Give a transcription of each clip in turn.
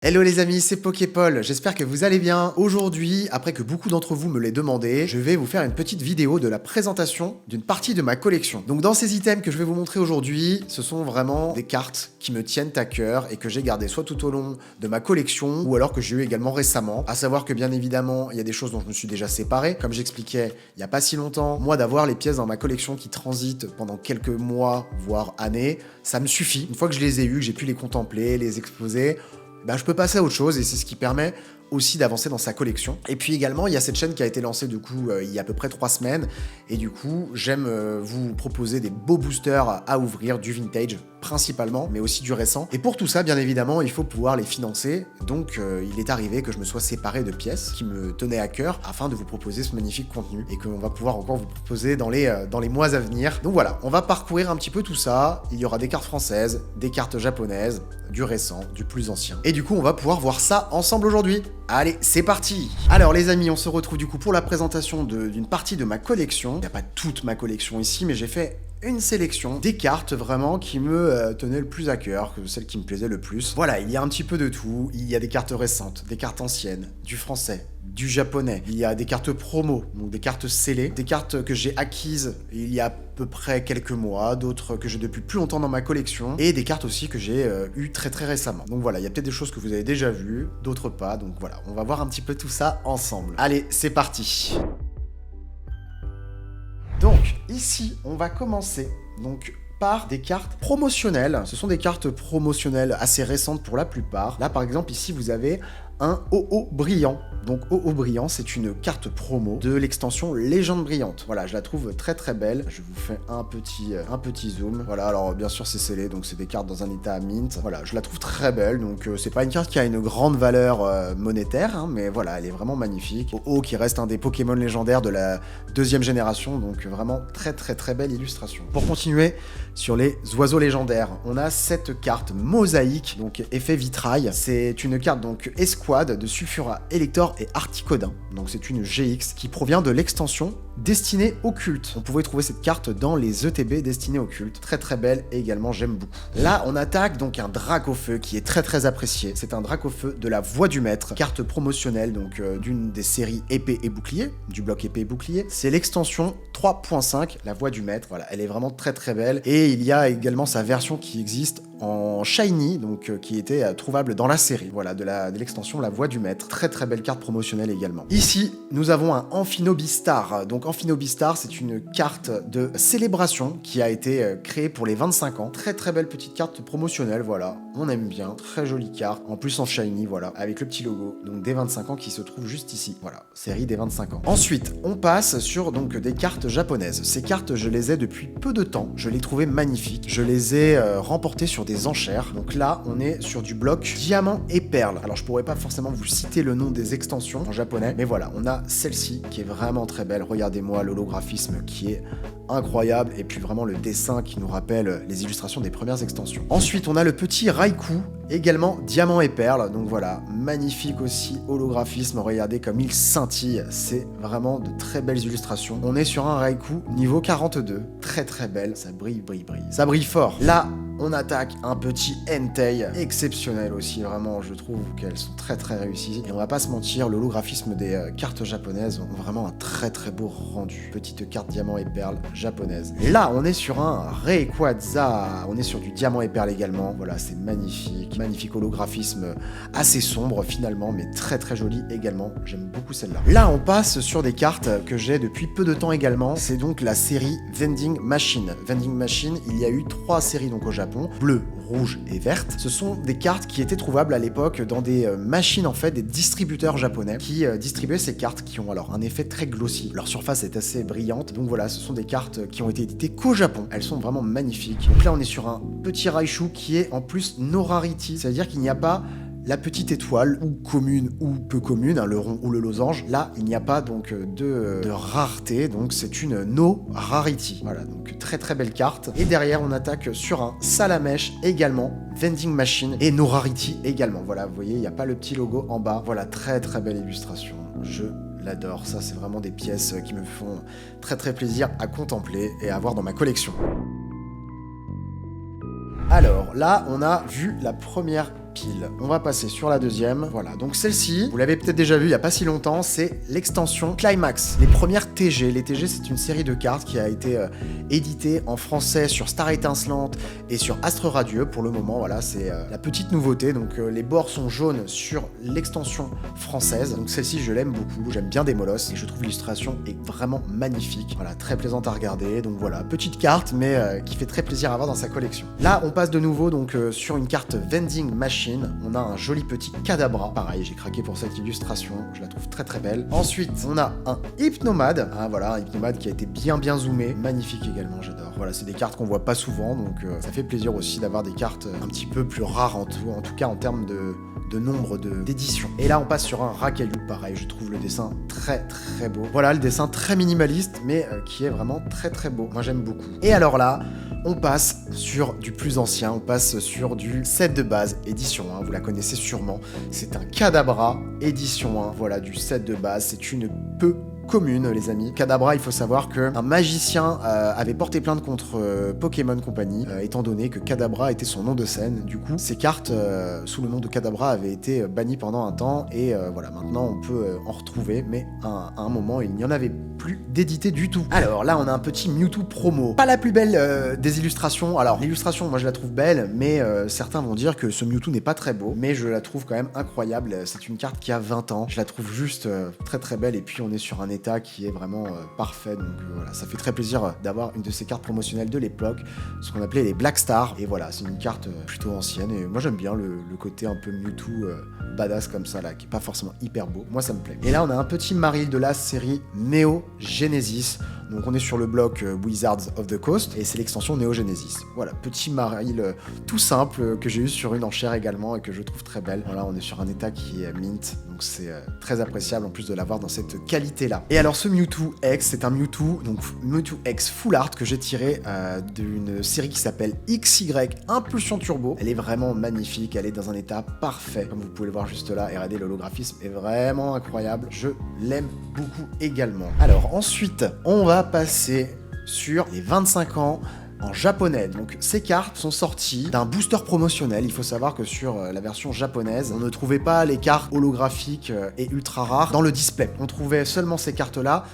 Hello les amis, c'est Poképol, j'espère que vous allez bien. Aujourd'hui, après que beaucoup d'entre vous me l'aient demandé, je vais vous faire une petite vidéo de la présentation d'une partie de ma collection. Donc dans ces items que je vais vous montrer aujourd'hui, ce sont vraiment des cartes qui me tiennent à cœur et que j'ai gardées soit tout au long de ma collection ou alors que j'ai eu également récemment. À savoir que bien évidemment, il y a des choses dont je me suis déjà séparé, comme j'expliquais il n'y a pas si longtemps. Moi, d'avoir les pièces dans ma collection qui transitent pendant quelques mois, voire années, ça me suffit. Une fois que je les ai eues, que j'ai pu les contempler, les exposer, je peux passer à autre chose et c'est ce qui permet aussi d'avancer dans sa collection. Et puis également, il y a cette chaîne qui a été lancée du coup il y a à peu près 3 semaines et du coup, j'aime vous proposer des beaux boosters à ouvrir, du vintage principalement, mais aussi du récent. Et pour tout ça, bien évidemment, il faut pouvoir les financer. Donc, il est arrivé que je me sois séparé de pièces qui me tenaient à cœur afin de vous proposer ce magnifique contenu et qu'on va pouvoir encore vous proposer dans les mois à venir. Donc voilà, on va parcourir un petit peu tout ça. Il y aura des cartes françaises, des cartes japonaises, du récent, du plus ancien. Et du coup, on va pouvoir voir ça ensemble aujourd'hui. Allez, c'est parti! Alors les amis, on se retrouve du coup pour la présentation d'une partie de ma collection. Il n'y a pas toute ma collection ici, mais j'ai fait une sélection des cartes vraiment qui me tenaient le plus à cœur, que celles qui me plaisaient le plus. Voilà, il y a un petit peu de tout. Il y a des cartes récentes, des cartes anciennes, du français, du japonais. Il y a des cartes promo, donc des cartes scellées, des cartes que j'ai acquises il y a à peu près quelques mois, d'autres que j'ai depuis plus longtemps dans ma collection, et des cartes aussi que j'ai eues très récemment. Donc voilà, il y a peut-être des choses que vous avez déjà vues, d'autres pas, donc voilà, on va voir un petit peu tout ça ensemble. Allez, c'est parti! Donc, ici, on va commencer par des cartes promotionnelles. Ce sont des cartes promotionnelles assez récentes pour la plupart. Là, par exemple, ici, vous avez un OO brillant. Donc OO brillant, c'est une carte promo de l'extension Légende brillante. Voilà, je la trouve très belle. Je vous fais un petit zoom. Voilà, alors bien sûr c'est scellé, donc c'est des cartes dans un état mint. Voilà, je la trouve très belle. Donc c'est pas une carte qui a une grande valeur monétaire, hein, mais voilà, elle est vraiment magnifique. OO qui reste un des Pokémon légendaires de la 2e génération, donc vraiment très belle illustration. Pour continuer sur les oiseaux légendaires, on a cette carte mosaïque, donc effet vitrail. C'est une carte donc escouade de Sulfura, Elector et Articodin. Donc c'est une GX qui provient de l'extension Destinée au culte. On pouvait trouver cette carte dans les ETB Destinée au culte. Très belle et également j'aime beaucoup. Là on attaque donc un Dracofeu qui est très apprécié. C'est un Dracofeu de la Voix du Maître, carte promotionnelle donc d'une des séries épée et bouclier, du bloc épée et bouclier. C'est l'extension 3.5, la Voix du Maître. Voilà, elle est vraiment très belle et il y a également sa version qui existe en shiny, donc qui était trouvable dans la série, voilà, de l'extension La Voix du Maître. Très belle carte promotionnelle également. Ici, nous avons un Amphinobistar. Donc Amphinobistar, c'est une carte de célébration qui a été créée pour les 25 ans. Très belle petite carte promotionnelle, voilà, on aime bien. Très jolie carte, en plus en shiny, voilà, avec le petit logo, donc des 25 ans qui se trouve juste ici. Voilà, série des 25 ans. Ensuite, on passe sur donc des cartes japonaises. Ces cartes, je les ai depuis peu de temps. Je les trouvais magnifiques. Je les ai remportées sur des enchères. Donc là, on est sur du bloc diamant et perle. Alors, je pourrais pas forcément vous citer le nom des extensions en japonais, mais voilà, on a celle-ci qui est vraiment très belle. Regardez-moi l'holographisme qui est incroyable et puis vraiment le dessin qui nous rappelle les illustrations des premières extensions. Ensuite, on a le petit Raikou, également diamant et perle. Donc voilà, magnifique aussi holographisme. Regardez comme il scintille. C'est vraiment de très belles illustrations. On est sur un Raikou niveau 42. Très belle. Ça brille. Ça brille fort. Là, on attaque un petit Entei exceptionnel aussi, vraiment, je trouve qu'elles sont très réussies. Et on va pas se mentir, l'holographisme des cartes japonaises ont vraiment un très beau rendu. Petite carte diamant et perle japonaise. Là, on est sur un Rayquaza. On est sur du diamant et perle également. Voilà, c'est magnifique. Magnifique holographisme assez sombre finalement, mais très joli également. J'aime beaucoup celle-là. Là, on passe sur des cartes que j'ai depuis peu de temps également. C'est donc la série Vending Machine. Vending Machine, il y a eu 3 séries donc au Japon. Bleu, rouge et verte. Ce sont des cartes qui étaient trouvables à l'époque dans des machines en fait, des distributeurs japonais qui distribuaient ces cartes qui ont alors un effet très glossy. Leur surface est assez brillante. Donc voilà, ce sont des cartes qui ont été éditées qu'au Japon. Elles sont vraiment magnifiques. Donc là, on est sur un petit Raichu qui est en plus no rarity. C'est-à-dire qu'il n'y a pas la petite étoile, ou commune ou peu commune, hein, le rond ou le losange. Là, il n'y a pas donc de rareté, donc c'est une no rarity. Voilà, donc très belle carte. Et derrière, on attaque sur un Salamèche également, Vending Machine et no rarity également. Voilà, vous voyez, il n'y a pas le petit logo en bas. Voilà, très belle illustration. Je l'adore. Ça, c'est vraiment des pièces qui me font très plaisir à contempler et à avoir dans ma collection. Alors là, on a vu la première pile. On va passer sur la deuxième. Voilà, donc celle-ci, vous l'avez peut-être déjà vue il n'y a pas si longtemps, c'est l'extension Climax. Les premières TG. Les TG, c'est une série de cartes qui a été éditée en français sur Star Étincelante et sur Astre Radieux. Pour le moment, voilà, c'est la petite nouveauté. Donc les bords sont jaunes sur l'extension française. Donc celle-ci, je l'aime beaucoup. J'aime bien Démolos et je trouve l'illustration est vraiment magnifique. Voilà, très plaisante à regarder. Donc voilà, petite carte, mais qui fait très plaisir à avoir dans sa collection. Là, on passe de nouveau donc sur une carte Vending Machine. On a un joli petit Kadabra. Pareil, j'ai craqué pour cette illustration. Je la trouve très très belle. Ensuite, on a un Hypnomad. Ah, voilà, un Hypnomad qui a été bien zoomé. Magnifique également, j'adore. Voilà, c'est des cartes qu'on voit pas souvent, donc ça fait plaisir aussi d'avoir des cartes un petit peu plus rares en tout cas en termes de nombre d'éditions. Et là, on passe sur un Racaillou, pareil, je trouve le dessin très beau. Voilà, le dessin très minimaliste, mais qui est vraiment très beau. Moi, j'aime beaucoup. Et alors là, on passe sur du plus ancien, on passe sur du set de base, édition 1, vous la connaissez sûrement. C'est un Kadabra, édition 1, voilà, du set de base, c'est une peu commune, les amis. Kadabra, il faut savoir qu'un magicien avait porté plainte contre Pokémon Company, étant donné que Kadabra était son nom de scène. Du coup, ces cartes sous le nom de Kadabra avaient été bannies pendant un temps, et voilà, maintenant on peut en retrouver, mais à un moment, il n'y en avait plus d'édité du tout. Alors là, on a un petit Mewtwo promo. Pas la plus belle des illustrations. Alors, l'illustration, moi je la trouve belle, mais certains vont dire que ce Mewtwo n'est pas très beau, mais je la trouve quand même incroyable. C'est une carte qui a 20 ans. Je la trouve juste très belle, et puis on est sur un état qui est vraiment parfait, donc voilà, ça fait très plaisir d'avoir une de ces cartes promotionnelles de l'époque, ce qu'on appelait les Black Stars, et voilà, c'est une carte plutôt ancienne, et moi j'aime bien le côté un peu Mewtwo badass comme ça là, qui est pas forcément hyper beau, moi ça me plaît. Et là on a un petit Marill de la série Neo Genesis, donc on est sur le bloc Wizards of the Coast, et c'est l'extension Neo Genesis. Voilà, petit Marill tout simple que j'ai eu sur une enchère également, et que je trouve très belle. Voilà, on est sur un état qui est mint, donc c'est très appréciable en plus de l'avoir dans cette qualité là. Et alors ce Mewtwo X, c'est un Mewtwo, donc Mewtwo X Full Art que j'ai tiré d'une série qui s'appelle XY Impulsion Turbo. Elle est vraiment magnifique, elle est dans un état parfait, comme vous pouvez le voir juste là, et regardez, l'holographisme est vraiment incroyable, je l'aime beaucoup également. Alors ensuite, on va passer sur les 25 ans en japonais. Donc ces cartes sont sorties d'un booster promotionnel. Il faut savoir que sur la version japonaise, on ne trouvait pas les cartes holographiques et ultra rares dans le display. On trouvait seulement ces cartes-là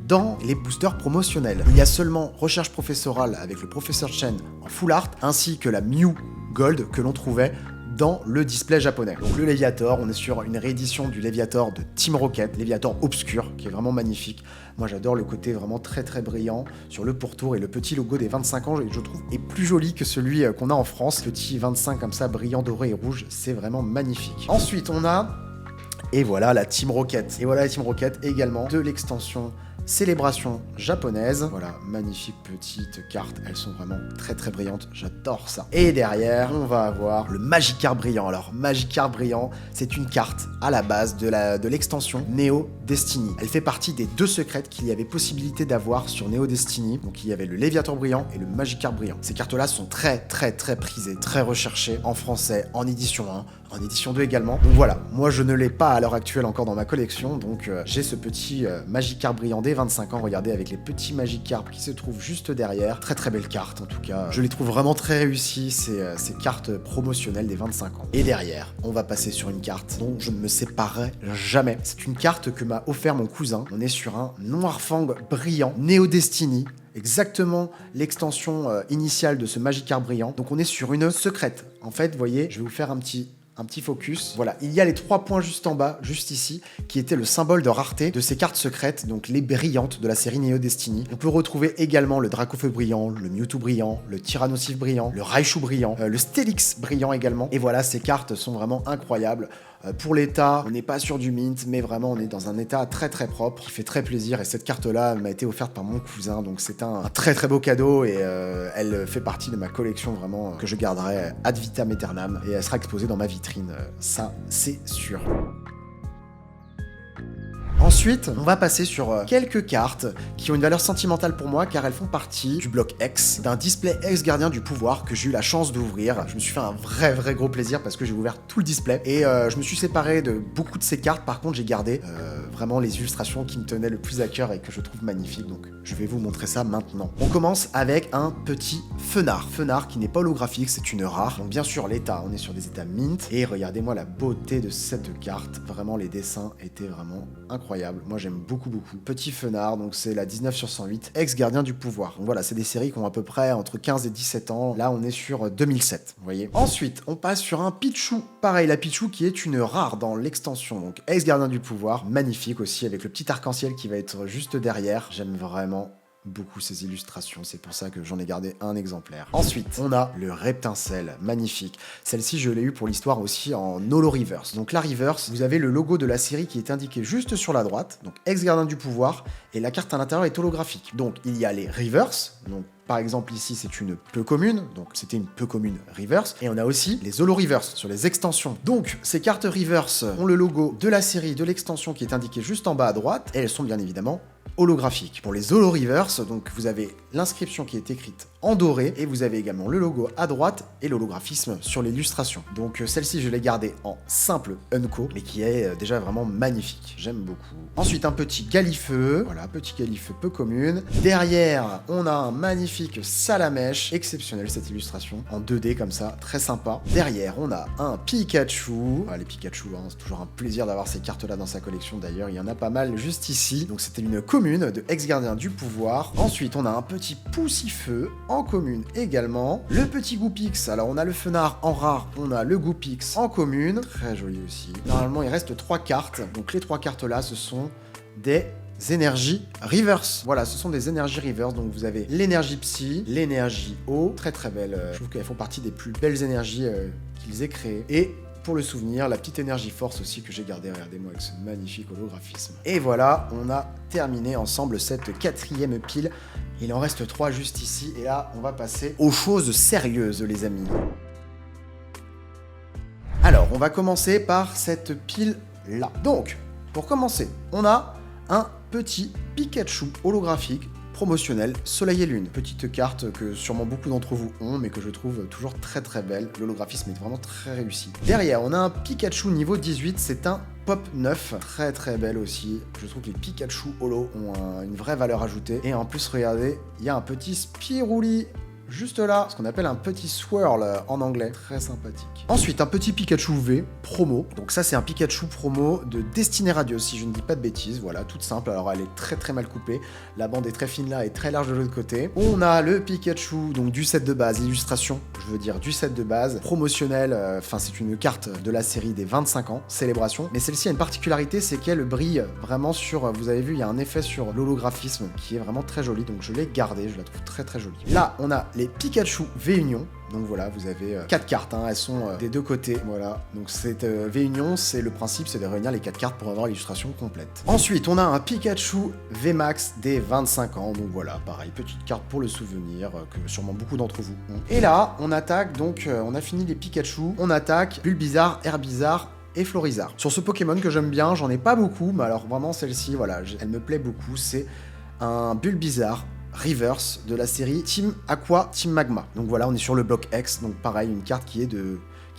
dans les boosters promotionnels. Il y a seulement Recherche Professorale avec le Professeur Chen en full art, ainsi que la Mew Gold que l'on trouvait dans le display japonais. Donc le Léviator, on est sur une réédition du Léviator de Team Rocket, Léviator obscur, qui est vraiment magnifique. Moi j'adore le côté vraiment très brillant sur le pourtour, et le petit logo des 25 ans, je trouve, est plus joli que celui qu'on a en France. Petit 25 comme ça, brillant, doré et rouge, c'est vraiment magnifique. Ensuite on a, et voilà, la Team Rocket. Et voilà la Team Rocket également de l'extension Célébration japonaise. Voilà, magnifique petite carte, elles sont vraiment très brillantes, j'adore ça. Et derrière, on va avoir le Magikarp brillant. Alors, Magikarp brillant, c'est une carte à la base de l'extension Neo Destiny. Elle fait partie des deux secrètes qu'il y avait possibilité d'avoir sur Neo Destiny. Donc, il y avait le Léviator brillant et le Magikarp brillant. Ces cartes-là sont très prisées, très recherchées en français, en édition 1, en édition 2 également. Donc voilà, moi je ne l'ai pas à l'heure actuelle encore dans ma collection, donc j'ai ce petit Magikarp brillant des 25 ans, regardez, avec les petits Magikarp qui se trouvent juste derrière. Très belle carte en tout cas, je les trouve vraiment très réussies, ces cartes promotionnelles des 25 ans. Et derrière, on va passer sur une carte dont je ne me séparerai jamais. C'est une carte que m'a offert mon cousin. On est sur un Noirfang brillant, Neo Destiny. Exactement l'extension initiale de ce Magikarp brillant. Donc on est sur une secrète. En fait, vous voyez, je vais vous faire un petit focus. Voilà, il y a les 3 points juste en bas, juste ici, qui étaient le symbole de rareté de ces cartes secrètes, donc les brillantes de la série Neo Destiny. On peut retrouver également le Dracofeu brillant, le Mewtwo brillant, le Tyrannosif brillant, le Raichu brillant, le Steelix brillant également. Et voilà, ces cartes sont vraiment incroyables. Pour l'état, on n'est pas sur du mint, mais vraiment on est dans un état très propre, qui fait très plaisir, et cette carte-là m'a été offerte par mon cousin, donc c'est un très beau cadeau, et elle fait partie de ma collection vraiment que je garderai ad vitam aeternam, et elle sera exposée dans ma vitrine, ça c'est sûr. Ensuite, on va passer sur quelques cartes qui ont une valeur sentimentale pour moi car elles font partie du bloc X, d'un display ex-gardien du pouvoir que j'ai eu la chance d'ouvrir. Je me suis fait un vrai gros plaisir parce que j'ai ouvert tout le display et je me suis séparé de beaucoup de ces cartes. Par contre, j'ai gardé vraiment les illustrations qui me tenaient le plus à cœur et que je trouve magnifiques. Donc, je vais vous montrer ça maintenant. On commence avec un petit Fenard. Fenard qui n'est pas holographique, c'est une rare. Donc, bien sûr, l'état, on est sur des états mint. Et regardez-moi la beauté de cette carte. Vraiment, les dessins étaient vraiment incroyables. Moi, j'aime beaucoup. Petit Fenard, donc c'est la 19 sur 108, ex-gardien du pouvoir. Donc voilà, c'est des séries qui ont à peu près entre 15 et 17 ans. Là, on est sur 2007, vous voyez. Ensuite, on passe sur un Pichu. Pareil, la Pichu qui est une rare dans l'extension. Donc, ex-gardien du pouvoir, magnifique aussi, avec le petit arc-en-ciel qui va être juste derrière. J'aime vraiment beaucoup ces illustrations, c'est pour ça que j'en ai gardé un exemplaire. Ensuite, on a le Reptincelle, magnifique. Celle-ci, je l'ai eu pour l'histoire aussi en holo reverse. Donc la reverse, vous avez le logo de la série qui est indiqué juste sur la droite, donc ex-gardien du pouvoir, et la carte à l'intérieur est holographique. Donc il y a les reverse, donc par exemple ici c'est une peu commune, donc c'était une peu commune reverse, et on a aussi les holo reverse sur les extensions. Donc ces cartes reverse ont le logo de la série, de l'extension qui est indiqué juste en bas à droite, et elles sont bien évidemment holographique. Pour les holo reverse, donc vous avez l'inscription qui est écrite en doré et vous avez également le logo à droite et l'holographisme sur l'illustration. Donc celle-ci je l'ai gardée en simple Unco mais qui est déjà vraiment magnifique. J'aime beaucoup. Ensuite un petit Galifeu, voilà, petit Galifeu peu commune. Derrière on a un magnifique Salamèche, exceptionnel cette illustration, en 2D comme ça, très sympa. Derrière on a un Pikachu, les Pikachu, hein, c'est toujours un plaisir d'avoir ces cartes là dans sa collection, d'ailleurs il y en a pas mal juste ici. Donc c'était une commune de ex-gardien du pouvoir. Ensuite on a un petit Poussifeu en commune également. Le petit Goupix, alors on a le Fenard en rare, on a le Goupix en commune, très joli aussi. Normalement il reste 3 cartes, donc les 3 cartes là ce sont des énergies reverse. Voilà, ce sont des énergies reverse, donc vous avez l'énergie psy, l'énergie eau, très belle, je trouve qu'elles font partie des plus belles énergies qu'ils aient créées. Et pour le souvenir, la petite énergie force aussi que j'ai gardée, regardez-moi avec ce magnifique holographisme. Et voilà, on a terminé ensemble cette 4e pile. Il en reste 3 juste ici, et là, on va passer aux choses sérieuses, les amis. Alors, on va commencer par cette pile-là. Donc, pour commencer, on a un petit Pikachu holographique promotionnel Soleil et Lune. Petite carte que sûrement beaucoup d'entre vous ont, mais que je trouve toujours très belle. L'holographisme est vraiment très réussi. Derrière, on a un Pikachu niveau 18, c'est un Pop 9, très belle aussi. Je trouve que les Pikachu holo ont une vraie valeur ajoutée. Et en plus, regardez, il y a un petit Spirouli juste là, ce qu'on appelle un petit swirl en anglais, très sympathique. Ensuite, un petit Pikachu V promo. Donc ça, c'est un Pikachu promo de Destinée Radieuse, si je ne dis pas de bêtises. Voilà, toute simple. Alors, elle est très mal coupée. La bande est très fine là et très large de l'autre côté. On a le Pikachu, donc du set de base, illustration, je veux dire du set de base, promotionnel. Enfin, c'est une carte de la série des 25 ans, célébration. Mais celle-ci a une particularité, c'est qu'elle brille vraiment sur, vous avez vu, il y a un effet sur l'holographisme qui est vraiment très joli. Donc je l'ai gardé, je la trouve très jolie. Là, on a les Pikachu V-Union. Donc voilà, vous avez 4 cartes, hein, elles sont des deux côtés, voilà. Donc cette V-Union, c'est le principe, c'est de réunir les 4 cartes pour avoir l'illustration complète. Ensuite, on a un Pikachu V-Max des 25 ans, donc voilà, pareil, petite carte pour le souvenir, que sûrement beaucoup d'entre vous ont. Et là, on attaque, donc on a fini les Pikachu, on attaque Bulbizarre, Herbizarre et Florizarre. Sur ce Pokémon que j'aime bien, j'en ai pas beaucoup, mais alors vraiment celle-ci, voilà, elle me plaît beaucoup, c'est un Bulbizarre Reverse de la série Team Aqua, Team Magma. Donc voilà, on est sur le bloc X, donc pareil, une carte qui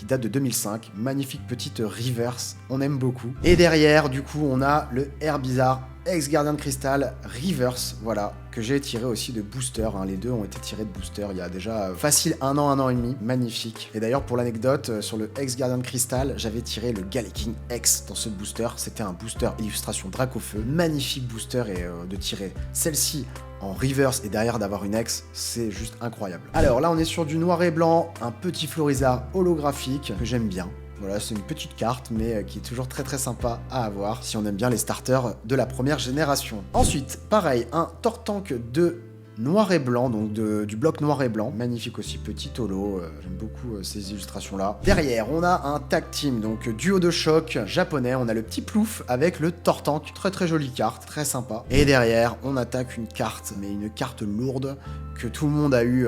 date de 2005, magnifique petite reverse, on aime beaucoup. Et derrière, du coup, on a le Herbizarre ex-gardien de cristal reverse, voilà, que j'ai tiré aussi de booster, hein. Les deux ont été tirés de booster il y a déjà facile un an et demi, magnifique. Et d'ailleurs pour l'anecdote, sur le ex-gardien de cristal, j'avais tiré le Galeking X dans ce booster, c'était un booster illustration Dracofeu, magnifique booster, et de tirer celle-ci en reverse et derrière d'avoir une X, c'est juste incroyable. Alors là on est sur du noir et blanc, un petit Florizarre holographique que j'aime bien. Voilà, c'est une petite carte, mais qui est toujours très sympa à avoir si on aime bien les starters de la première génération. Ensuite, pareil, un Tortank de noir et blanc, donc du bloc noir et blanc. Magnifique aussi, petit holo, j'aime beaucoup ces illustrations-là. Derrière, on a un tag team, donc duo de choc japonais. On a le petit Plouf avec le Tortank, très jolie carte, très sympa. Et derrière, on attaque une carte, mais une carte lourde que tout le monde a eu,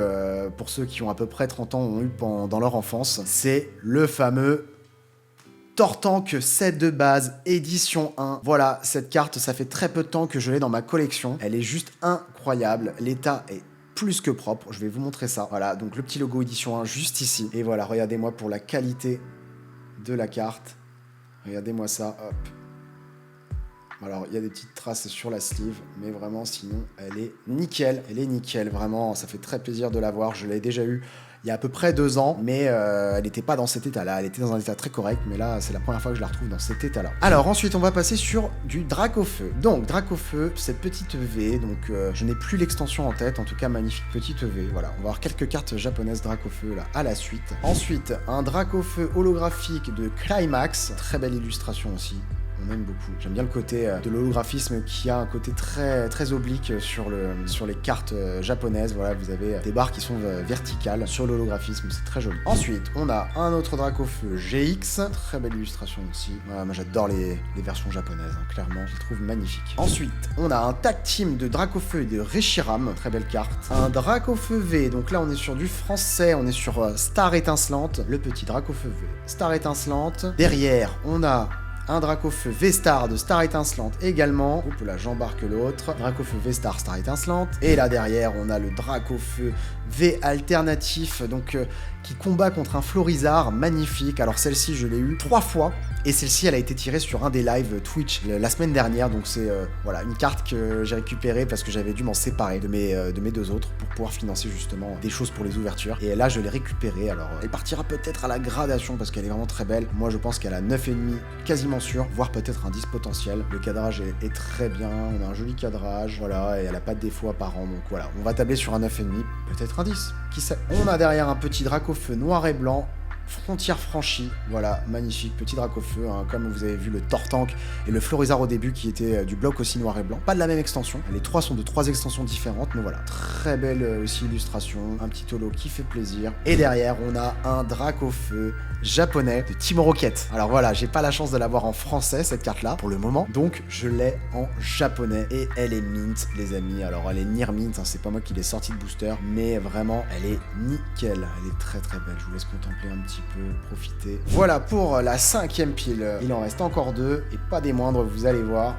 pour ceux qui ont à peu près 30 ans, ont eu dans leur enfance. C'est le fameux Tortank set de base, édition 1. Voilà, cette carte, ça fait très peu de temps que je l'ai dans ma collection. Elle est juste incroyable. L'état est plus que propre. Je vais vous montrer ça. Voilà, donc le petit logo édition 1 juste ici. Et voilà, regardez-moi pour la qualité de la carte. Regardez-moi ça, hop. Alors, il y a des petites traces sur la sleeve, mais vraiment, sinon, elle est nickel. Elle est nickel, vraiment, ça fait très plaisir de la voir. Je l'ai déjà eu il y a à peu près 2 ans, mais elle n'était pas dans cet état-là. Elle était dans un état très correct, mais là, c'est la première fois que je la retrouve dans cet état-là. Alors, ensuite, on va passer sur du Dracofeu. Donc, Dracofeu, cette petite V, donc je n'ai plus l'extension en tête, en tout cas, magnifique petite V. Voilà, on va avoir quelques cartes japonaises Dracofeu, là, à la suite. Ensuite, un Dracofeu holographique de Climax. Très belle illustration aussi. On aime beaucoup. J'aime bien le côté de l'holographisme qui a un côté très, très oblique sur les cartes japonaises. Voilà, vous avez des barres qui sont verticales sur l'holographisme, c'est très joli. Ensuite, on a un autre Dracofeu GX. Très belle illustration aussi. Voilà, moi j'adore les versions japonaises, hein, clairement, je les trouve magnifiques. Ensuite, on a un tag team de Dracofeu et de Reshiram. Très belle carte. Un Dracofeu V. Donc là, on est sur du français. On est sur Star Étincelante. Le petit Dracofeu V. Star Étincelante. Derrière, on a un Dracofeu V-Star de Star Étincelante également. Oups, là j'embarque l'autre. Dracofeu V-Star, Star Étincelante. Et là derrière, on a le Dracofeu V alternatif, donc qui combat contre un Florizard magnifique. Alors celle-ci, je l'ai eu 3 fois. Et celle-ci, elle a été tirée sur un des lives Twitch la semaine dernière. Donc c'est voilà, une carte que j'ai récupérée parce que j'avais dû m'en séparer de mes 2 autres pour pouvoir financer justement des choses pour les ouvertures. Et là, je l'ai récupérée. Alors elle partira peut-être à la gradation parce qu'elle est vraiment très belle. Moi, je pense qu'elle a 9,5 quasiment sûr, voire peut-être un 10 potentiel. Le cadrage est très bien, on a un joli cadrage, voilà, et elle a pas de défaut apparent, donc voilà. On va tabler sur un 9,5, peut-être un 10, qui sait. On a derrière un petit Dracofeu noir et blanc, frontière franchie, voilà, magnifique, petit Dracofeu, hein, comme vous avez vu le Tortank et le Florizard au début qui était du bloc aussi noir et blanc, pas de la même extension, les 3 sont de 3 extensions différentes, mais voilà, très belle aussi illustration, un petit holo qui fait plaisir, et derrière on a un Dracofeu japonais de Team Rocket. Alors voilà, j'ai pas la chance de l'avoir en français cette carte là pour le moment, donc je l'ai en japonais et elle est mint les amis. Alors elle est near mint, hein, c'est pas moi qui l'ai sortie de booster, mais vraiment elle est nickel, elle est très très belle. Je vous laisse contempler un petit peu, profiter. Voilà pour la 5e pile, il en reste encore 2 et pas des moindres, vous allez voir.